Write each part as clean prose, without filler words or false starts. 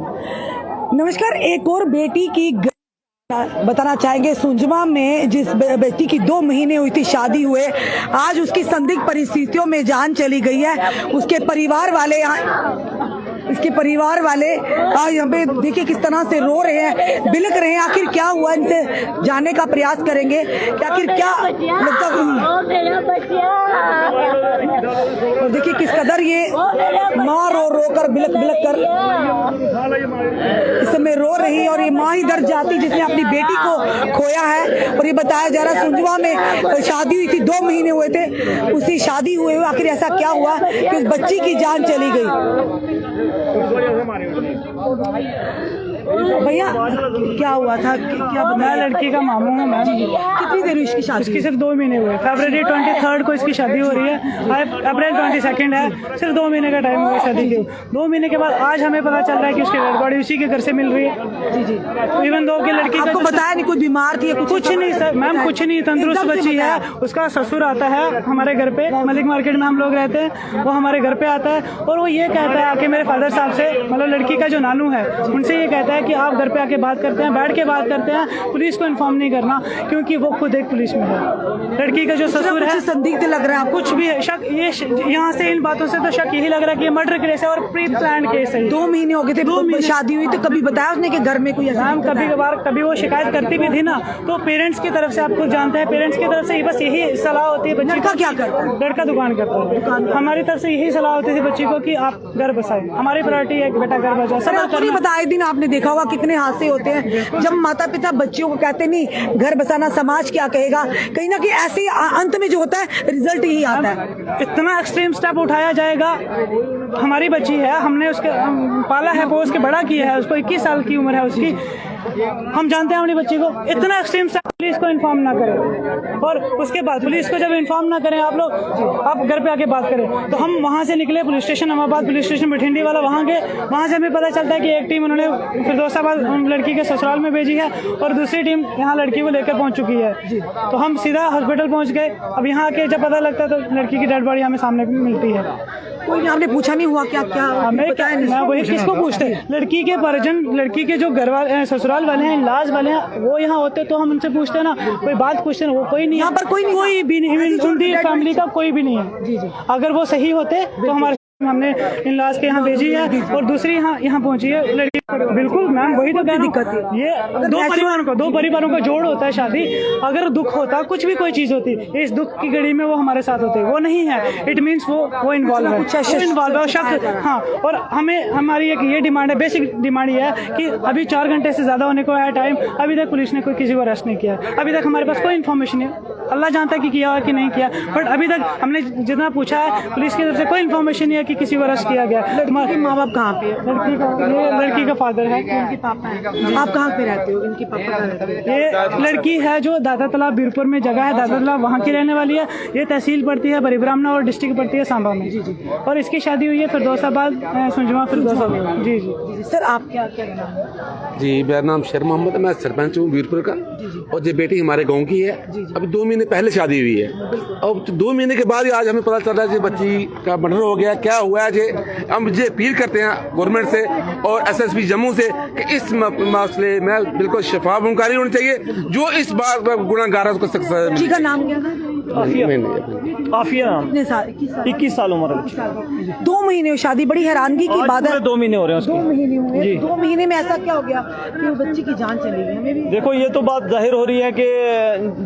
नमस्कार। एक और बेटी की बताना चाहेंगे सुंजमा में, जिस बेटी की 2 महीने हुई थी शादी हुए, आज उसकी संदिग्ध परिस्थितियों में जान चली गई है। उसके परिवार वाले यहाँ पे देखिए किस तरह से रो रहे हैं, बिलख रहे हैं। आखिर क्या हुआ, इनसे जानने का प्रयास करेंगे कि आखिर क्या लगता है। और देखिए किस कदर ये माँ रो कर बिलख कर इस समय रो रही है, और ये माँ ही दर्द जाती जिसने अपनी बेटी को खोया है। और ये बताया जा रहा सुंजमा में शादी हुई थी, 2 महीने हुए थे उसी शादी हुए आखिर ऐसा क्या हुआ कि उस बच्ची की जान चली गई। भैया क्या हुआ था, क्या मैं लड़की का मामू हूँ मैम। कितनी देर हुई इसकी शादी? इसकी सिर्फ 2 महीने हुए। फरवरी 23 को इसकी शादी हो रही है, अप्रैल 22 है। सिर्फ 2 महीने का टाइम हुआ शादी के। 2 महीने के बाद आज हमें पता चल रहा है कि उसकी डेड बॉडी उसी के घर से मिल रही है। जी। इवन दो की लड़की आपको बताया नहीं कोई बीमार थी? कुछ नहीं सर मैम, कुछ नहीं, तंदुरुस्त बच्ची है। उसका ससुर आता है हमारे घर पे, मलिक मार्केट में हम लोग रहते हैं, वो हमारे घर पे आता है और वो ये कहता है आके मेरे फादर साहब से, मतलब लड़की का जो नानू है उनसे ये कहता है कि आप घर पे आके बात करते हैं, बैठ के बात करते हैं, पुलिस को इन्फॉर्म नहीं करना क्योंकि वो खुद एक पुलिस में है। लड़की का जो ससुर है संदिग्ध लग रहा है, कुछ भी है शक, ये यहाँ से इन बातों से तो शक यही लग रहा है कि ये मर्डर केस है और प्री प्लान केस है। 2 महीने हो गए थे शादी हुई, तो कभी बताया उसने कि घर में कोई मैम कभी वो शिकायत करती भी थी ना, तो पेरेंट्स की तरफ से आप खुद जानते हैं, पेरेंट्स की तरफ से बस यही सलाह होती है। लड़का क्या करता है? लड़का दुकान करता है। हमारी तरफ से यही सलाह होती थी बच्ची को कि आप घर बसाएं, हमारी प्रायोरिटी है कि बेटा घर बसाओ। सब नहीं बताए दिन आपने देखा होगा कितने हादसे होते हैं जब माता पिता बच्चियों को कहते नहीं घर बसाना, समाज क्या कहेगा, कहीं ना कहीं ऐसे अंत में जो होता है रिजल्ट यही आता है। इतना एक्सट्रीम स्टेप उठाया जाएगा। हमारी बच्ची है, हमने उसके पाला है, पोस के बड़ा किया है, उसको 21 साल की उम्र है उसकी। हम जानते हैं अपनी बच्ची को इतना एक्सट्रीम स्टेप पुलिस को इन्फॉर्म ना करें, और उसके बाद पुलिस को जब इन्फॉर्म ना करें आप लोग, आप घर पे आके बात करें। तो हम वहाँ से निकले police station, Ahmedabad police station बठिंडी वाला, वहाँ गए। वहाँ से हमें पता चलता है कि एक टीम उन्होंने फिरदौसाबाद लड़की के ससुराल में भेजी है और दूसरी टीम यहाँ लड़की को लेकर पहुँच चुकी है। तो हम सीधा हॉस्पिटल पहुँच गए। अब यहाँ आके जब पता लगता है तो लड़की की डेड बॉडी हमें सामने मिलती है। कोई आपने पूछा नहीं हुआ क्या हमें क्या, मैं वही किसको पूछते हैं? लड़की के परिजन, लड़की के जो घर वाले ससुराल वाले हैं, इलाज वाले हैं, वो यहाँ होते तो हम उनसे पूछते हैं ना, कोई बात पूछते हैं, वो कोई नहीं, यहाँ पर कोई भी नहीं, उनकी फैमिली का कोई भी नहीं है। अगर वो सही होते तो हमारे हमने इन लाश के यहाँ भेजी है और दूसरी यहाँ पहुंची है लड़की। बिल्कुल मैम, वही तो दिक्कत है। ये दो परिवारों का जोड़ होता है शादी। अगर दुख होता, कुछ भी कोई चीज होती, इस दुख की घड़ी में वो हमारे साथ होते, वो नहीं है, इट मीन्स वो इन्वॉल्व है, शक। हाँ, और हमें हमारी एक ये डिमांड है, बेसिक डिमांड ये है कि अभी 4 घंटे से ज्यादा होने को है टाइम, अभी तक पुलिस ने कोई किसी को अरेस्ट नहीं किया। अभी तक हमारे पास कोई इन्फॉर्मेशन नहीं, अल्लाह जानता है कि किया है कि नहीं किया, बट अभी तक हमने जितना पूछा है पुलिस की तरफ से कोई इन्फॉर्मेशन नहीं है कि किसी को अरेस्ट किया गया। लड़की के माँ बाप कहाँ पे? लड़की का फादर है, उनके पापा है। आप कहाँ पे रहते हो? इनके पापा कहाँ रहते हैं? ये लड़की है जो दादा तालाब बीरपुर में जगह है, दादा तालाब वहाँ की रहने वाली है। ये तहसील पड़ती है बरीब्राह्मणा और डिस्ट्रिक्ट पड़ती है सांबा में। जी। और इसकी शादी हुई है फिरदौसाबाद, सुंजमा फिरदौसाबाद। जी। सर आप क्या नाम? जी, मेरा नाम शेर मोहम्मद है, मैं सरपंच हूँ बीरपुर का। और ये बेटी हमारे गांव की है। अभी 2 महीने पहले शादी हुई है और 2 महीने के बाद आज हमें पता चल रहा है कि बच्ची का मर्डर हो गया। क्या हुआ है? हम ये अपील करते हैं गवर्नमेंट से और SSP जम्मू से कि इस मसले में बिल्कुल शफाफ इंक्वायरी होनी चाहिए। जो इस बात गुनाहगार है उसको सख्त। का नाम क्या था? आफिया नाम। 21 साल उम्र है। 2 महीने शादी, बड़ी हैरानगी की बात है। 2 महीने हो रहे हैं उसके। 2 महीने हुए। 2 महीने में ऐसा क्या हो गया कि वो बच्ची की जान चली गई? हमें भी देखो, ये तो बात जाहिर हो रही है कि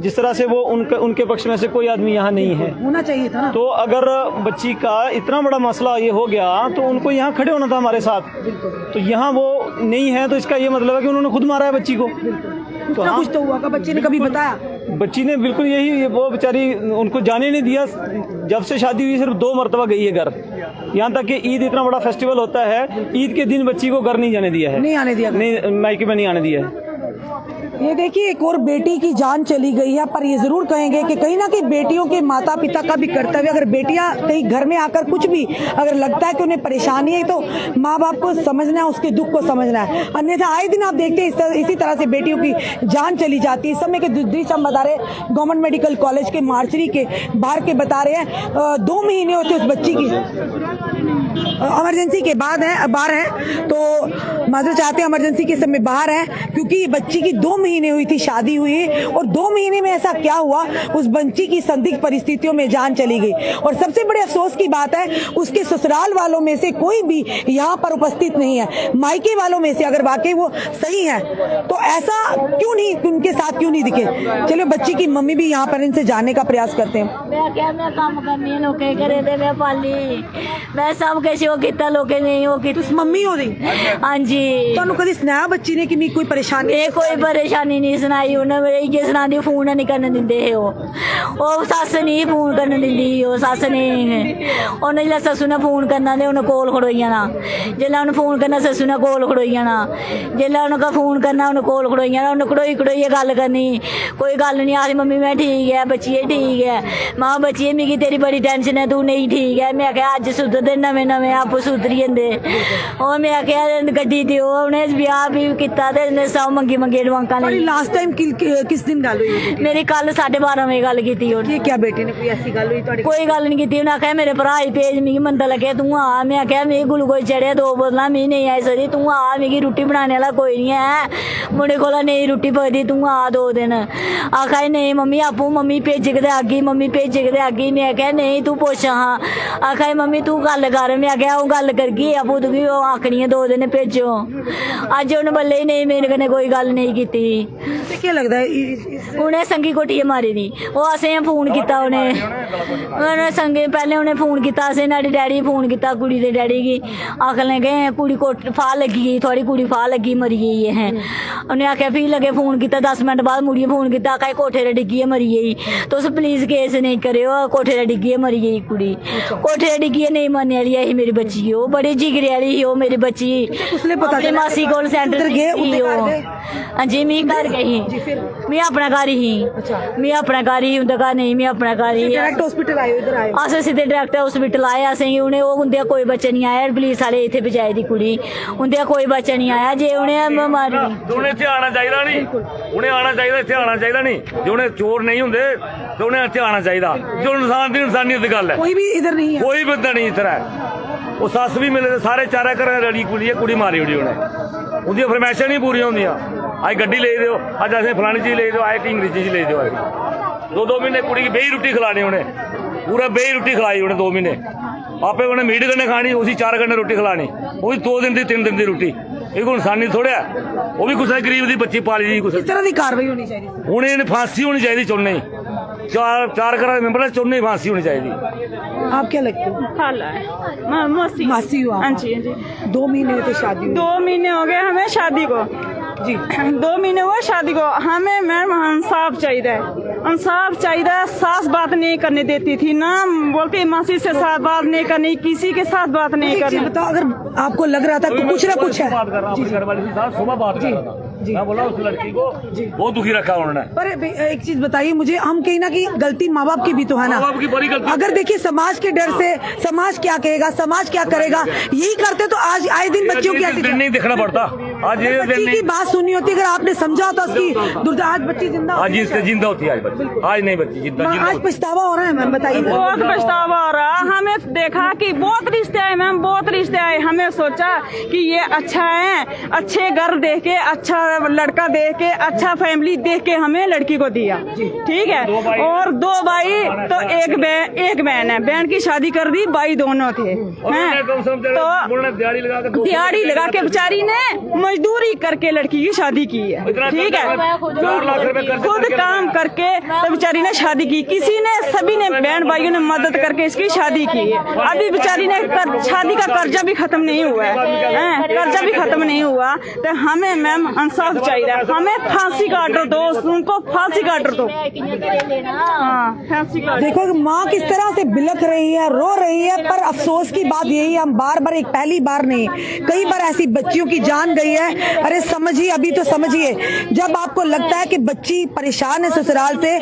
जिस तरह से वो उनके पक्ष में से कोई आदमी यहाँ नहीं है, होना चाहिए था ना। तो अगर बच्ची का इतना बड़ा मसला ये हो गया तो उनको यहाँ खड़े होना था हमारे साथ। तो यहाँ वो नहीं है तो इसका ये मतलब है कि उन्होंने खुद मारा है बच्ची को। तो कुछ तो हुआ, बच्ची ने कभी बताया? बच्ची ने बिल्कुल यही, वो बेचारी उनको जाने नहीं दिया। जब से शादी हुई सिर्फ 2 मरतबा गई है घर। यहाँ तक कि ईद इतना बड़ा फेस्टिवल होता है, ईद के दिन बच्ची को घर नहीं जाने दिया है, नहीं आने दिया, नहीं मायके में नहीं आने दिया है। ये देखिए एक और बेटी की जान चली गई है, पर ये जरूर कहेंगे कि कहीं ना कहीं बेटियों के माता पिता का भी कर्तव्य, अगर बेटियां कहीं घर में आकर कुछ भी अगर लगता है कि उन्हें परेशानी है तो माँ बाप को समझना है, उसके दुख को समझना है। अन्यथा आए दिन आप देखते हैं इसी तरह से बेटियों की जान चली जाती है। इस समय के दृश्य हम बता रहे गवर्नमेंट मेडिकल कॉलेज के मार्चरी के बाहर के बता रहे हैं। 2 महीने होते उस बच्ची की, इमरजेंसी के बाद है बाहर है, तो माजूर चाहते हैं, इमरजेंसी के समय बाहर है क्योंकि बच्ची की 2 महीने हुई थी, शादी हुई, और 2 महीने में ऐसा क्या हुआ, उस बच्ची की संदिग्ध परिस्थितियों में जान चली गई। और सबसे बड़े अफसोस की बात है, उसके ससुराल वालों में से कोई भी यहाँ पर उपस्थित नहीं है। मायके वालों में से अगर वाकई वो सही है तो ऐसा क्यों नहीं, उनके साथ क्यों नहीं दिखे। चलो बच्ची की मम्मी भी यहाँ पर इनसे जानने का प्रयास करते हैं। मैं काम करनी लोके करे दे, मैं पाली, मैं सब कुछ वो किता लोके नहीं हो की। तुस मम्मी हो दी? हाँ जी। ਤੁਹਾਨੂੰ ਕਦੀ ਸੁਣਾਇਆ ਬੱਚੀ ਨੇ ਕਿ ਮੈਂ ਕੋਈ ਪਰੇਸ਼ਾਨੀ? ਇਹ ਕੋਈ ਪਰੇਸ਼ਾਨੀ ਨਹੀਂ ਸੁਣਾਈ ਉਹਨੇ, ਮੇਰੀ ਜੇ ਸੁਣਾਦੀ ਫੋਨ ਨਹੀਂ ਕਰਨ ਦਿੰਦੇ ਉਹ ਸੱਸ ਨਹੀਂ ਫੋਨ ਕਰਨ ਦਿੰਦੀ, ਉਹ ਸੱਸ ਨੇ ਉਹਨੇ ਜਿਹੜਾ ਸੱਸੂ ਨੇ ਫੋਨ ਕਰਨਾ ਤੇ ਉਹਨੇ ਕੋਲ ਖੜੋਈ ਜਾਣਾ, ਜਿਹੜਾ ਉਹਨੇ ਫੋਨ ਕਰਨਾ ਸੱਸੂ ਨੇ ਕੋਲ ਖੜੋਈ ਜਾਣਾ, ਜਿਹੜਾ ਉਹਨੇ ਕਾ ਫੋਨ ਕਰਨਾ ਉਹਨੇ ਕੋਲ ਖੜੋਈ ਜਾਣਾ, ਉਹਨੇ ਖੜੋਈ ਗੱਲ ਕਰਨੀ, ਕੋਈ ਗੱਲ ਨਹੀਂ ਆਖਦੀ ਮੰਮੀ ਮੈਂ ਠੀਕ ਹੈ, ਬੱਚੀਏ ਠੀਕ ਹੈ, ਮਾਂ ਬੱਚੀਏ ਮਿਗੀ ਤੇਰੀ ਬੜੀ ਟੈਨਸ਼ਨ ਹੈ, ਤੂੰ ਨਹੀਂ ਠੀਕ ਹੈ। ਮੈਂ ਕਿਹਾ ਅੱਜ ਸੁਧਰਦੇ ਨਵੇਂ ਆਪੋ ਸੁਧਰੀ ਜਾਂਦੇ। ਉਹ ਮੈਂ ਕਿਹਾ ਗੱਡੀ ਦਿਓ, ਉਹਨੇ ਵਿਆਹ ਵੀ ਕੀਤਾ ਤੇ ਇਹਨੇ ਸੌ ਮੰਗੀ ਡਵਾਂਕਾਂ और ਲਈ। लास्ट टाइम किस दिन ਗੱਲ ਹੋਈ? ਮੇਰੀ ਕੱਲ 12:30 ਵਜੇ ਗੱਲ ਕੀਤੀ ਉਹਨੇ। ਕੀ ਬੇਟੇ ਨੇ ਕੋਈ ਐਸੀ ਗੱਲ ਹੋਈ ਤੁਹਾਡੇ? ਕੋਈ ਗੱਲ ਨਹੀਂ ਕੀਤੀ। ਉਹਨੇ ਆਖਿਆ ਮੇਰੇ ਭਰਾ ਹੀ ਭੇਜ, ਮਿਗੀ ਮੰਦਾ ਲੱਗਿਆ ਤੂੰ ਆ। ਮੈਂ ਆਖਿਆ ਮੇਰੀ ਗਲੂਕੋਜ਼ ਚੜਿਆ 2 ਬੋਤਲਾਂ, ਮੈਂ ਨਹੀਂ ਆਈ ਸਕਦੀ, ਤੂੰ ਆ, ਮਿਗੀ ਰੋਟੀ ਬਣਾਉਣੇ ਵਾਲਾ ਕੋਈ ਨਹੀਂ ਹੈ, ਮੁੰਡੇ ਕੋਲ ਨਹੀਂ ਰੋਟੀ ਪਕਦੀ, ਤੂੰ ਆ 2 ਦਿਨ। ਆਖਿਆ ਨਹੀਂ ਮੰਮੀ ਆਪੂ, ਮੰਮੀ ਭੇਜ ਕੇ ਆ ਗਈ, ਮੰਮੀ ਭੇਜ ਕੇ ਆ ਗਈ। ਮੈਂ ਆਖਿਆ ਨਹੀਂ ਤੂੰ ਪੁੱਛ। ਹਾਂ ਆਖਿਆ ਮੰਮੀ ਤੂੰ ਗੱਲ ਕਰ। ਮੈਂ ਆਖਿਆ ਉਹ ਗੱਲ ਕਰ ਗਈ ਆਪੂ, ਤੂੰ ਵੀ ਉਹ ਆਖਣੀ ਹੈ 2 ਦਿਨ ਭੇਜੋ। ਅੱਜ ਉਹਨੇ ਬੱਲੇ ਹੀ ਨਹੀਂ, ਮੇਰੇ ਕਨੇ ਕੋਈ ਗੱਲ ਨਹੀਂ ਕੀਤੀ। ਤੇ ਕੀ ਲੱਗਦਾ ਹੈ ਉਹਨੇ ਸੰਗੀ ਕੋਠੀ ਮਾਰੀ ਦੀ, ਉਹ ਅਸੀਂ ਫੋਨ ਕੀਤਾ, ਉਹਨੇ ਸੰਗੇ ਪਹਿਲੇ ਉਹਨੇ ਫੋਨ ਕੀਤਾ, ਅਸੀਂ ਸਾਡੇ ਡੈਡੀ ਫੋਨ ਕੀਤਾ, ਕੁੜੀ ਦੇ ਡੈਡੀ ਕੀ ਆਖਣ ਲੱਗੇ ਕੁੜੀ ਕੋਠ ਫਾਹ ਲੱਗੀ ਗਈ, ਥੋੜੀ ਕੁੜੀ ਫਾਹ ਲੱਗੀ ਮਰੀ ਗਈ ਹੈ। ਉਹਨੇ ਆਖਿਆ ਫਿਰ ਲਗੇ ਫੋਨ ਕੀਤਾ, 10 ਮਿੰਟ ਬਾਅਦ ਮੁੜੀਏ ਫੋਨ ਕੀਤਾ, ਆਖਿਆ ਕੋਠੇ ਤੇ ਡਿੱਗੀ ਹੈ ਮਰੀ ਗਈ, ਤੁਸੀਂ ਪਲੀਜ਼ ਕੇਸ ਨਹੀਂ ਕਰਿਓ, ਕੋਠੇ ਤੇ ਡਿੱਗੀ ਹੈ ਮਰੀ ਗਈ ਕੁੜੀ, ਕੋਠੇ ਤੇ ਡਿੱਗੀ ਨਹੀਂ ਮਰਨੇ ਵਾਲੀ ਹੈ ਮੇਰੀ ਬੱਚੀ, ਉਹ ਬੜੀ ਜਿਗਰੇ ਵਾਲੀ ਸੀ ਉਹ ਮੇਰੀ ਬੱਚੀ। ਆਪਣੀ ਮਾਸੀ ਕੋਲ ਸੈਂਟਰ ਗਏ ਹਾਂਜੀ, ਮੈਂ ਘਰ ਗਈ, मैं अपना घर ही, मैं अपना घर ही, उनका घर नहीं, मैं अपना घर ही। डायरेक्ट हॉस्पिटल आए, इधर आए? अस सीधे डायरेक्ट हॉस्पिटल आए। असें उन्हें उंदे कोई बच्चा नहीं आया, पुलिस वाले इत्थे पजाई दी कुड़ी, उंदे कोई बच्चा नहीं आया। जे उन्हें मारी उन्हें इत्थे आना चाहिए नहीं, उन्हें आना चाहिए, इत्थे आना चाहिए नहीं, जो उन्हें चोर नहीं होंगे तो उन्हें इत्थे आना चाहिए, जो इंसान की इंसानियत की गल है। कोई भी इधर नहीं है, कोई बंदा नहीं इधर है। वो सस भी मिले सारे चारा घर रली कुड़ी मारी उड़ी उन्हें, उनकी फरमैशां नहीं पूरी होंदियां। अज गड्डी ले दो, अज असें फलानी चीज ले दो, आए अंग्रेजी चीज ले दो। 2-2 महीने कुड़ी की बेही रुट्टी खिलानी उन्हें, पूरा बेही रुट्टी खिलाई उन्हें 2 महीने। आपे उन्हें मीट कन्नै खानी, उसी 4 घंटे रुट्टी खिलानी, वो भी 2 दिन की 3 दिन की रुट्टी। एक इंसानी थोड़ा है, वो भी कुछ गरीब की बच्ची पाली दी। कुछ इस तरह की कार्रवाई होनी चाहिए, उन्हें फांसी होनी चाहिए चुनने, 4 घर मेंबर चुनने फांसी होनी चाहिए। आप क्या लगते हो? खाला है, मासी हुआ? हाँ जी। 2 महीने हुए थे शादी हुई? 2 महीने हो गए हमें शादी को जी। 2 महीने हुए शादी को। हमें मैम इंसाफ चाहिए, इंसाफ चाहिए। सास बात नहीं करने देती थी ना, बोलती मासी से साथ बात नहीं करनी, किसी के साथ बात नहीं एक चीज करनी। बताओ, अगर आपको लग रहा था कि कुछ ना कुछ है, बात कर रहा हूं, घर वाली के साथ सुबह बात कर रहा था, मैं बोला उस लड़की को बहुत दुखी रखा उन्होंने। पर एक चीज बताइए मुझे, हम कहीं ना कहीं गलती माँ बाप की भी तो है ना? माँ बाप की बड़ी गलती। अगर देखिए समाज के डर से, समाज क्या कहेगा, समाज क्या करेगा, यही करते तो आज आए दिन बच्चों की दिन नहीं देखना पड़ता। आज ये बच्ची की बात सुननी होती, अगर आपने समझा होता उसकी, आज बच्ची जिंदा आज जिंदा होती है, आज बच्ची आज नहीं बच्ची जिंदा। आज पछतावा हो रहा है मैम, बताइए। बहुत पछतावा हो रहा। हमें देखा कि बहुत रिश्ते आए मैम, बहुत रिश्ते आए। हमें सोचा कि ये अच्छा है, अच्छे घर देख के, अच्छा लड़का देख के, अच्छा फैमिली देख के हमें लड़की को दिया, ठीक है। और 2 भाई तो एक बहन है, बहन की शादी कर दी, भाई दोनों थे हैं। तो दिहाड़ी लगा के बेचारी ने मजदूरी करके लड़की की शादी की है, ठीक है। खुद काम करके तो बेचारी ने शादी की, किसी ने सभी ने बहन भाइयों ने मदद करके इसकी शादी की है। अभी बेचारी ने शादी का कर्जा भी खत्म नहीं हुआ है, कर्जा भी खत्म नहीं हुआ। तो हमें मैम इंसाफ चाहिए, हमें फांसी का ऑर्डर दो, उनको फांसी का ऑर्डर दो। हाँ, फांसी का। देखो माँ किस तरह से बिलख रही है, रो रही है, पर अफसोस की बात यही है, हम बार बार, एक पहली बार नहीं कई बार ऐसी बच्चियों की जान गई है। अरे समझिए, अभी तो समझिए, जब आपको लगता है कि बच्ची परेशान है ससुराल से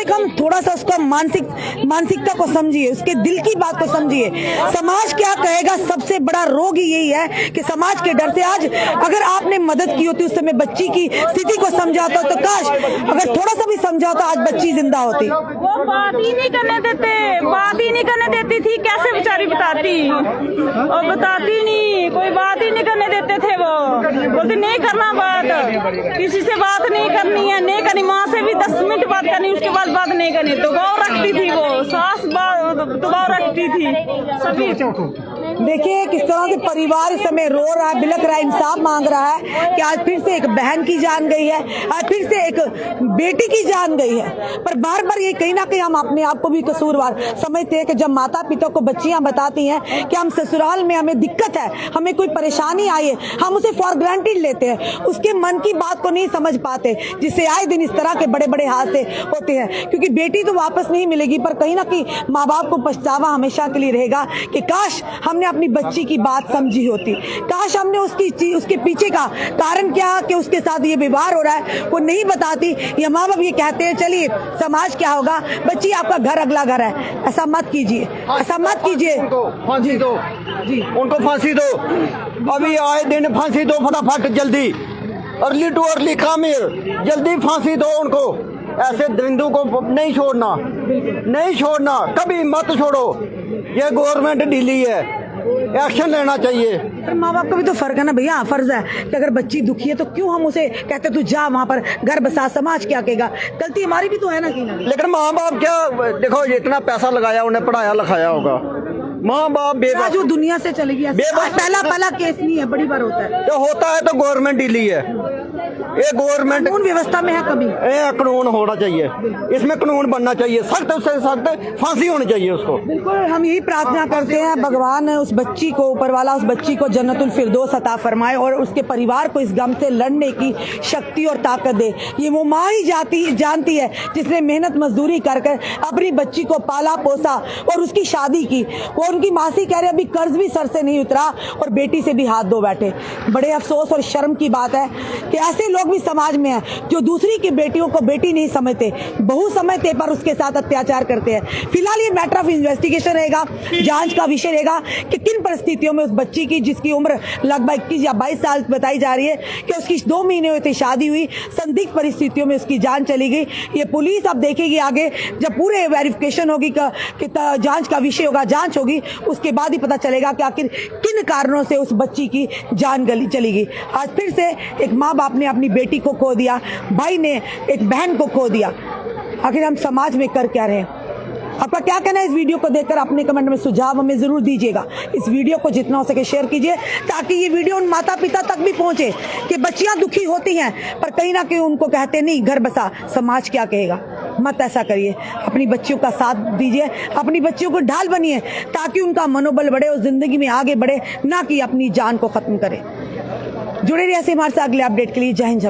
कम थोड़ा सा उसका मानसिकता को समझिए, उसके दिल की बात को समझिए। समाज क्या कहेगा, सबसे बड़ा रोग ही यही है कि समाज के डर से आज अगर आपने मदद की होती, उस समय बच्ची की स्थिति को समझाता तो काश अगर थोड़ा सा भी समझाता आज बच्ची जिंदा होती। वो बात ही नहीं करने देते, बात ही नहीं करने देती थी, कैसे बेचारी बताती, और बताती नहीं, कोई बात ही नहीं करने देते थे वो। बोलते नहीं करना बात, किसी से बात नहीं करनी है, नहीं करनी। माँ से भी 10 मिनट बात करनी, उसके बाद बात नहीं करनी। दबाव रखती थी वो सास, दबाव रखती थी सभी। देखिए किस तरह से परिवार इस समय रो रहा है, बिलख रहा है, इंसाफ मांग रहा है कि आज फिर से एक बहन की जान गई है, आज फिर से एक बेटी की जान गई है। पर बार बार ये कहीं ना कहीं हम अपने आप को भी कसूरवार समझते हैं कि जब माता पिता को बच्चियां बताती हैं कि हम ससुराल में हमें दिक्कत है, हमें कोई परेशानी आई है, हम उसे फॉर ग्रांटेड लेते हैं, उसके मन की बात को नहीं समझ पाते, जिससे आए दिन इस तरह के बड़े बड़े हादसे होते हैं। क्योंकि बेटी तो वापस नहीं मिलेगी, पर कहीं ना कहीं माँ बाप को पछतावा हमेशा के लिए रहेगा कि काश हमने अपनी बच्ची की बात समझी होती, काश हमने उसके पीछे का कारण क्या कि उसके साथ ये व्यवहार हो रहा है वो नहीं बताती। ये माँ बाप ये कहते हैं चलिए समाज क्या होगा, बच्ची आपका घर अगला घर है। ऐसा मत कीजिए, ऐसा मत कीजिए। फांसी दो जी, उनको फांसी दो, अभी आए दिन फांसी दो फटाफट, जल्दी, अर्ली टू अर्ली कामिल, जल्दी फांसी दो उनको। ऐसे दरिंदों को नहीं छोड़ना, नहीं छोड़ना, कभी मत छोड़ो। ये गवर्नमेंट ढीली है, एक्शन लेना चाहिए। पर माँ बाप का भी तो फर्क है ना भैया, फर्ज है कि अगर बच्ची दुखी है तो क्यों हम उसे कहते तू जा वहाँ पर घर बसा, समाज क्या कहेगा, गलती हमारी भी तो है ना कहीं ना। लेकिन माँ बाप क्या, देखो इतना पैसा लगाया, उन्हें पढ़ाया लिखाया होगा, माँ बाप बेबस, जो दुनिया से चलेगी। पहला केस नहीं है, बड़ी बार होता है, जो होता है तो गवर्नमेंट ढीली है। ये गवर्नमेंट कानून व्यवस्था में है कभी, ये कानून होना चाहिए, इसमें कानून बनना चाहिए, सख्त से सख्त फांसी होनी चाहिए उसको। बिल्कुल हम यही प्रार्थना करते हैं भगवान उस बच्ची को, ऊपर वाला उस बच्ची को जन्नतुल फिरदौस अता फरमाए और उसके परिवार को इस गम से लड़ने की शक्ति और ताकत दे। ये वो माँ ही जानती है जिसने मेहनत मजदूरी कर अपनी बच्ची को पाला पोसा और उसकी शादी की। वो उनकी मासी कह रहे अभी कर्ज भी सर से नहीं उतरा और बेटी से भी हाथ धो बैठे। बड़े अफसोस और शर्म की बात है कि ऐसे लोग भी समाज में हैं जो दूसरी की बेटियों को बेटी नहीं समझते, बहू समझते, पर उसके साथ अत्याचार करते हैं। फिलहाल ये मैटर ऑफ इन्वेस्टिगेशन रहेगा, जांच का विषय रहेगा कि किन परिस्थितियों में उस बच्ची की, जिसकी उम्र लगभग 21 या 22 साल बताई जा रही है, कि उसकी 2 महीने हुए थे शादी हुई, संदिग्ध परिस्थितियों में उसकी जान चली गई। ये पुलिस अब देखेगी आगे, जब पूरे वेरिफिकेशन होगी कि जांच का विषय होगा, जांच होगी, उसके बाद ही पता चलेगा कि आखिर किन कारणों से उस बच्ची की जान चली गई। आज फिर से एक माँ बाप ने अपनी बेटी को खो दिया, भाई ने एक बहन को खो दिया। आखिर हम समाज में कर क्या रहे हैं? आपका क्या कहना है इस वीडियो को देखकर? अपने कमेंट में सुझाव हमें जरूर दीजिएगा। इस वीडियो को जितना हो सके शेयर कीजिए ताकि ये वीडियो उन माता पिता तक भी पहुंचे कि बच्चियां दुखी होती हैं पर कहीं ना कहीं उनको कहते नहीं घर बसा, समाज क्या कहेगा। मत ऐसा करिए, अपनी बच्चियों का साथ दीजिए, अपनी बच्चियों को ढाल बनिए ताकि उनका मनोबल बढ़े और जिंदगी में आगे बढ़े, ना कि अपनी जान को खत्म करे। जुड़े रहिए ऐसे हमारे साथ अगले अपडेट के लिए। जय हिंद।